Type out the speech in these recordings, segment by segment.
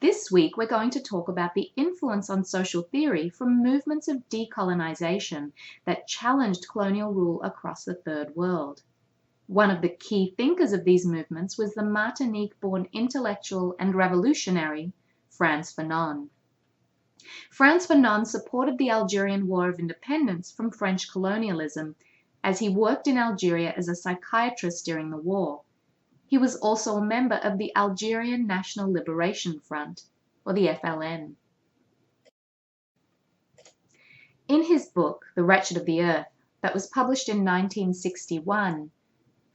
This week, we're going to talk about the influence on social theory from movements of decolonization that challenged colonial rule across the Third World. One of the key thinkers of these movements was the Martinique-born intellectual and revolutionary Frantz Fanon. Frantz Fanon supported the Algerian War of Independence from French colonialism as he worked in Algeria as a psychiatrist during the war. He was also a member of the Algerian National Liberation Front, or the FLN. In his book, The Wretched of the Earth, that was published in 1961,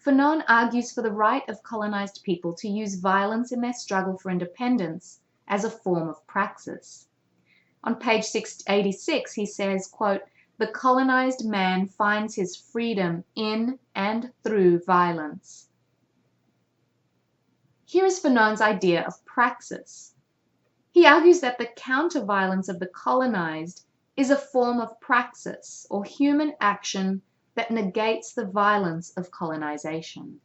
Fanon argues for the right of colonized people to use violence in their struggle for independence as a form of praxis. On page 686, he says, quote, "The colonized man finds his freedom in and through violence." Here is Fanon's idea of praxis. He argues that the counter-violence of the colonized is a form of praxis, or human action that negates the violence of colonization.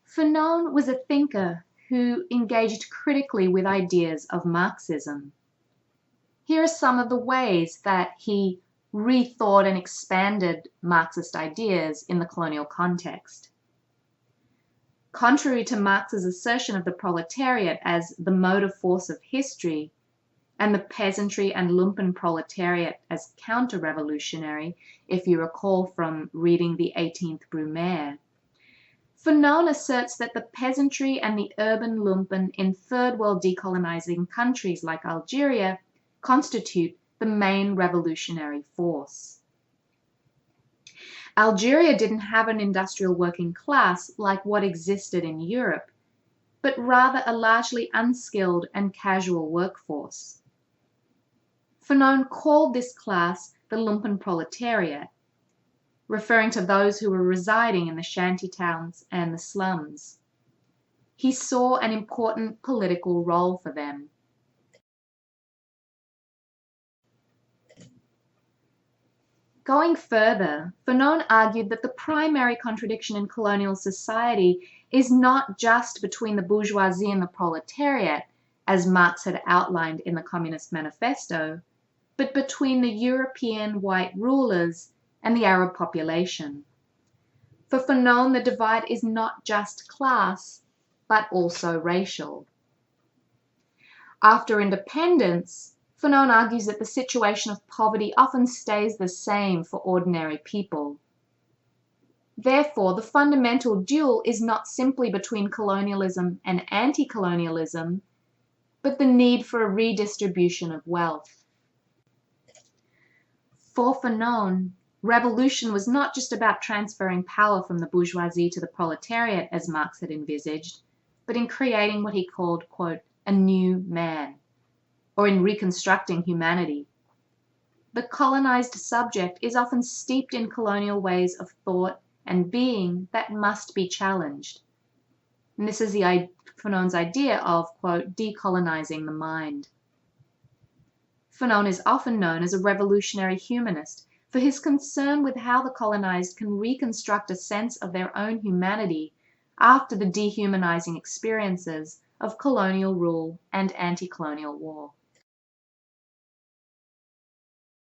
Fanon was a thinker who engaged critically with ideas of Marxism. Here are some of the ways that he rethought and expanded Marxist ideas in the colonial context. Contrary to Marx's assertion of the proletariat as the motive force of history, and the peasantry and lumpen proletariat as counter-revolutionary, if you recall from reading the 18th Brumaire, Fanon asserts that the peasantry and the urban lumpen in third world decolonizing countries like Algeria constitute the main revolutionary force. Algeria didn't have an industrial working class like what existed in Europe, but rather a largely unskilled and casual workforce. Fanon called this class the lumpen proletariat, referring to those who were residing in the shanty towns and the slums. He saw an important political role for them. Going further, Fanon argued that the primary contradiction in colonial society is not just between the bourgeoisie and the proletariat, as Marx had outlined in the Communist Manifesto, but between the European white rulers and the Arab population. For Fanon, the divide is not just class, but also racial. After independence, Fanon argues that the situation of poverty often stays the same for ordinary people. Therefore, the fundamental duel is not simply between colonialism and anti-colonialism, but the need for a redistribution of wealth. For Fanon, revolution was not just about transferring power from the bourgeoisie to the proletariat as Marx had envisaged, but in creating what he called, quote, "a new man," or in reconstructing humanity. The colonized subject is often steeped in colonial ways of thought and being that must be challenged. And this is Fanon's idea of, quote, decolonizing the mind. Fanon is often known as a revolutionary humanist for his concern with how the colonized can reconstruct a sense of their own humanity after the dehumanizing experiences of colonial rule and anti-colonial war.